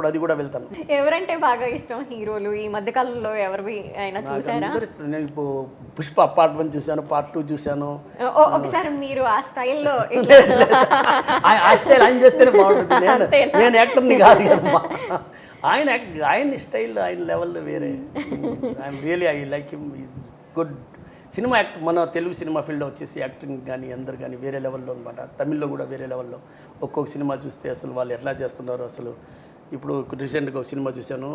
ఉన్నప్పుడు అది కూడా వెళ్తాను. ఎవరంటే బాగా ఇష్టం హీరోలు ఈ మధ్య కాలంలో ఎవరివి అయినా చూసారా? అందరూ ఇష్టం. నేను ఇప్పుడు పుష్ప పార్ట్ 1 చూశాను, పార్ట్ 2 చూశాను. ఒకసారి మీరు ఆ స్టైల్లో ఆ స్టైల్ ఆయన చేస్తేనే బాగుంటుంది. నేను యాక్టర్ని కాదు కదమ్మా. ఆయన స్టైల్ ఆయన లెవెల్ వేరే. I'm really I like him. Is good cinema actor. మన తెలుగు సినిమా ఫీల్డ్లో వచ్చేసి యాక్టింగ్ కానీ అందరు కానీ వేరే లెవెల్లో అనమాట. తమిళ్లో కూడా వేరే లెవెల్లో. ఒక్కొక్క సినిమా చూస్తే అసలు వాళ్ళు ఎట్లా చేస్తున్నారు అసలు. ఇప్పుడు రీసెంట్గా ఒక సినిమా చూశాను,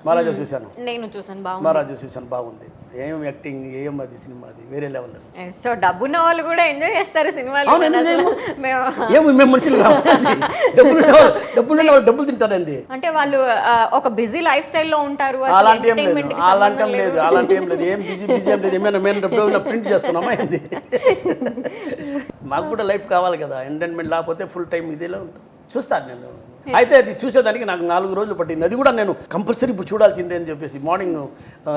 మహారాజా చూశాను. నేను చూసాను, బాగుంది. మహారాజా చూశాను, బాగుంది. ఏం యాక్టింగ్, ఏం అది సినిమా, అది వేరే లెవెల్. సో డబ్బున్న వాళ్ళు కూడా ఎంజాయ్ చేస్తారు సినిమాలు. ఏమి మేము మనుషులు డబ్బులు తింటారండి. అంటే వాళ్ళు ఒక బిజీ లైఫ్ స్టైల్లో ఉంటారు. అలాంటి ఏం లేదు, అలాంటి ఏం లేదు, అలాంటి ఏం లేదు. ఏం బిజీ ఏం లేదు. ఏమైనా మేము డబ్బులు ప్రింట్ చేస్తున్నామా ఏంది? మాకు కూడా లైఫ్ కావాలి కదా, ఎంటర్టైన్మెంట్ లేకపోతే ఫుల్ టైం ఇదేలా ఉంటుంది. చూస్తాను నేను. అయితే అది చూసేదానికి నాకు 4 రోజులు పట్టింది. అది కూడా నేను కంపల్సరీ ఇప్పుడు చూడాల్సిందే అని చెప్పేసి మార్నింగ్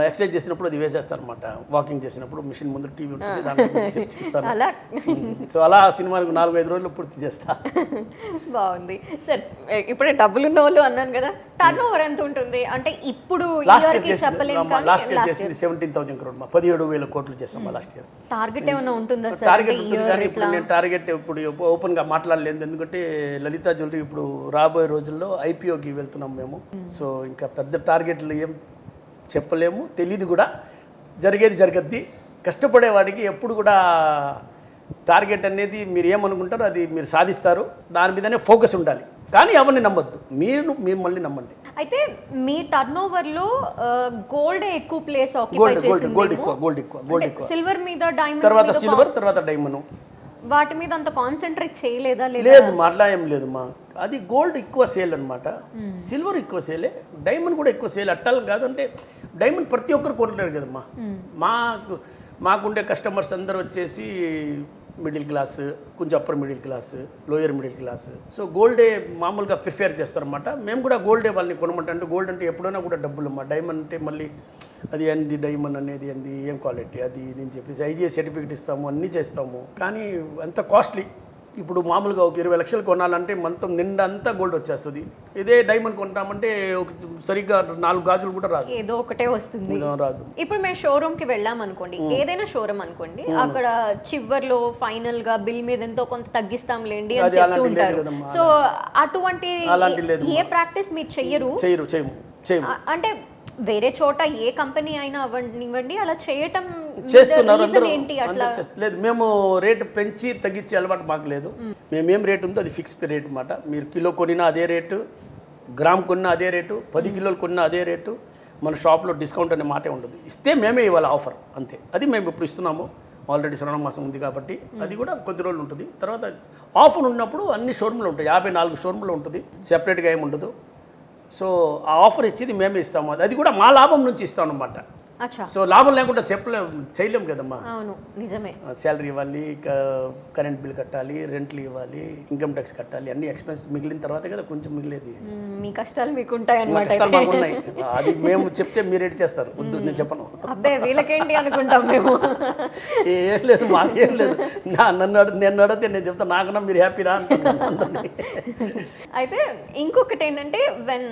ఎక్సర్సైజ్ చేసినప్పుడు అది వేసేస్తాను అనమాట. వాకింగ్ చేసినప్పుడు మిషన్ ముందు టీవీ ఉంటుంది, దాంట్లో సెట్ చేస్తాను. సో అలా సినిమాలకు 4-5 రోజులు పూర్తి చేస్తా. బాగుంది సార్. ఇప్పుడే డబ్బులు ఉన్న వాళ్ళు అన్నాను కదా, టర్న్ ఓవర్ ఎంత ఉంటుంది అంటే ఇప్పుడు? లాస్ట్ ఇయర్ చేసింది 17,000 crore. 17,000 కోట్లు చేసాం లాస్ట్ ఇయర్. టార్గెట్ ఏమైనా ఉంటుందా సార్? టార్గెట్ ఉంటుంది కానీ ఇప్పుడు నేను టార్గెట్ ఇప్పుడు ఓపెన్గా మాట్లాడలేదు. ఎందుకంటే లలితా జ్యువెలరీ ఇప్పుడు రాబోయే రోజుల్లో ఐపీఓకి వెళ్తున్నాం మేము. సో ఇంకా పెద్ద టార్గెట్లు ఏం చెప్పలేము, తెలీదు కూడా. జరిగేది జరగద్ది. కష్టపడేవాడికి ఎప్పుడు కూడా టార్గెట్ అనేది మీరు ఏమనుకుంటారో అది మీరు సాధిస్తారు. దాని మీదనే ఫోకస్ ఉండాలి. కానీ ఎవరిని నమ్మొద్దు, మిమ్మల్ని నమ్మండి. అయితే మీ టర్న్ ఓవర్ లో గోల్డ్ ఎక్కువ ప్లేస్ గోల్డ్ ఎక్కువ, సిల్వర్ మీద డైమండ్, తర్వాత సిల్వర్, తర్వాత డైమండ్. వాటి మీద అంత కాన్సన్ట్రేట్ చేయలేదా? లేదు, అట్లా ఏం లేదు మా. అది గోల్డ్ ఎక్కువ సేల్ అనమాట, సిల్వర్ ఎక్కువ సేలే, డైమండ్ కూడా ఎక్కువ సేల్. అట్టాలి కాదు, అంటే డైమండ్ ప్రతి ఒక్కరు కొనలేరు కదమ్మా. మాకుండే కస్టమర్స్ అందరూ వచ్చేసి మిడిల్ క్లాస్, కొంచెం upper middle class, lower middle class. So గోల్డే మామూలుగా ప్రిఫేర్ చేస్తారన్నమాట. మేము కూడా గోల్డే వాళ్ళని కొనమంటే, అంటే గోల్డ్ అంటే ఎప్పుడైనా కూడా డబ్బులు అమ్మా. డైమండ్ అంటే మళ్ళీ అది ఏంది, డైమండ్ అనేది ఏంది, ఏం క్వాలిటీ అది ఇది అని చెప్పేసి ఐజీఐ సర్టిఫికేట్ ఇస్తాము, అన్నీ చేస్తాము. కానీ అంత కాస్ట్లీ. ఇప్పుడు మామూలుగా ఒక 20 లక్షలు కొనాలంటే మొత్తం నిండా అంతా గోల్డ్ వచ్చేస్తుంది. ఇదే డైమండ్ కొంటామంటే ఒక సరిగ్గా 4 గాజులు కూడా రాదు, ఏదో ఒకటే వస్తుంది, రాదు. ఇప్పుడు మేము షోరూమ్ కి వెళ్ళాం అనుకోండి, ఏదైనా షోరూమ్ అనుకోండి, అక్కడ చివర్లో ఫైనల్ గా బిల్ మీద ఎంతో కొంత తగ్గిస్తాంలేండి అని చెప్తూ ఉంటారు. సో అటువంటి ఏ ప్రాక్టీస్ మీరు చెయ్యరు? అంటే వేరే చోట ఏ కంపెనీ అయినా అవ్వనివ్వండి, అలా చేయటం చేస్తున్నారు. లేదు, మేము రేటు పెంచి తగ్గించే అలవాటు మాకు లేదు. మేమేం రేటు ఉందో అది ఫిక్స్ రేట్ అన్నమాట. మీరు కిలో కొనినా అదే రేటు, గ్రామ్ కొన్నా అదే రేటు, 10 కిలోలు కొన్నా అదే రేటు. మన షాప్లో డిస్కౌంట్ అనే మాటే ఉండదు. ఇస్తే మేమే ఇవ్వాలి ఆఫర్, అంతే. అది మేము ఇప్పుడు ఇస్తున్నాము. ఆల్రెడీ శ్రావణ మాసం ఉంది కాబట్టి అది కూడా కొద్ది రోజులు ఉంటుంది. తర్వాత ఆఫర్ ఉన్నప్పుడు అన్ని షోరూమ్లో ఉంటాయి, 54 షోరూమ్లో ఉంటుంది, సెపరేట్గా ఏమి ఉండదు. సో ఆ ఆఫర్ ఇచ్చేది మేమే ఇస్తాము. అది కూడా మా లాభం నుంచి ఇస్తాం అన్నమాట. సో లాభం లేకుండా చేయలేము కదమ్మా. నిజమే. శాలరీ ఇవ్వాలి, కరెంట్ బిల్ కట్టాలి, రెంట్లు ఇవ్వాలి, ఇన్కమ్ ట్యాక్స్ కట్టాలి, అన్ని ఎక్స్పెన్స్ మిగిలిన తర్వాత కదా కొంచెం మిగిలేది. మీ కష్టాలు మీకు ఉంటాయి అన్నమాట. కష్టాలు మాకు ఉన్నాయి. అది మేము చెప్తే మీరు ఏం చేస్తారు? వద్దు, నేను చెప్పను. అబ్బే వీళ్ళకేంటి అనుకుంటాం మేము. ఏం లేదు, మాకేం లేదు. నేను అడిగితే నేను చెప్తాను, నాకన్నా మీరు హ్యాపీరా అంటున్నాను. అయితే ఇంకొకటి ఏంటంటే, వెన్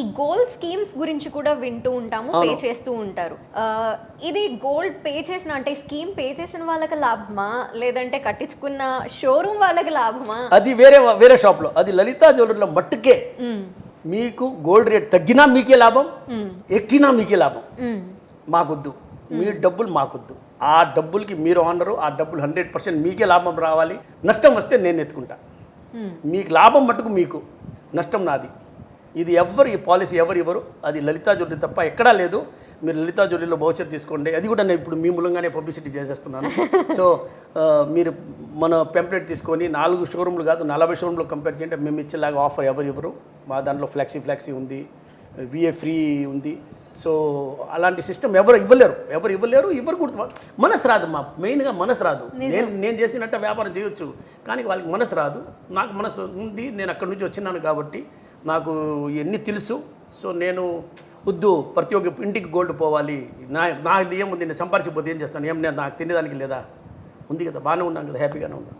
ఈ గోల్డ్ స్కీమ్స్ గురించి కూడా వింటూ ఉంటాము, పే చేస్తూ ఉంటారు. ఇది గోల్డ్ పే చేసిన, అంటే స్కీమ్ పే చేసిన వాళ్ళకి లాభమా, లేదంటే కట్టించుకున్న షోరూమ్ వాళ్ళకి లాభమా? అది వేరే షాప్లో. అది లలితా జ్యువెలరీలో మట్టుకే మీకు గోల్డ్ రేట్ తగ్గినా మీకే లాభం, ఎక్కినా మీకే లాభం. మాకొద్దు, మీ డబ్బులు మాకొద్దు. ఆ డబ్బులకి మీరు ఆనరు, ఆ డబ్బులు 100% మీకే లాభం రావాలి. నష్టం వస్తే నేను ఎత్తుకుంటా. మీకు లాభం మట్టుకు మీకు, నష్టం నాది. ఇది ఈ పాలసీ ఎవరు ఇవ్వరు. అది లలితా జ్యువెలరీ తప్ప ఎక్కడా లేదు. మీరు లలితా జ్యువెలరీలో వౌచర్ తీసుకోండి. అది కూడా నేను ఇప్పుడు మీ మూలంగానే పబ్లిసిటీ చేసేస్తున్నాను. సో మీరు మన పెంప్లెట్ తీసుకొని 4 షోరూమ్లు కాదు 40 షోరూమ్లో కంపేర్ చేయండి. మేము ఇచ్చేలాగా ఆఫర్ ఎవరు ఇవ్వరు. మా దాంట్లో ఫ్లెక్సీ ఉంది, విఏ ఫ్రీ ఉంది. సో అలాంటి సిస్టమ్ ఎవరు ఇవ్వలేరు. ఇవ్వరు కూడా. మనసు రాదు మా, మెయిన్గా మనసు రాదు. నేను చేసినట్టు వ్యాపారం చేయొచ్చు, కానీ వాళ్ళకి మనసు రాదు. నాకు మనసు ఉంది, నేను అక్కడి నుంచి వచ్చినాను కాబట్టి నాకు ఎన్ని తెలుసు. సో నేను వద్దు, ప్రతి ఒక్క ఇంటికి గోల్డ్ పోవాలి, నాది ఏముంది, నేను సంపాదించకపోతే ఏం చేస్తాను, నాకు తినేదానికి లేదా, ఉంది కదా, బాగానే ఉన్నాను కదా, హ్యాపీగానే ఉన్నాను.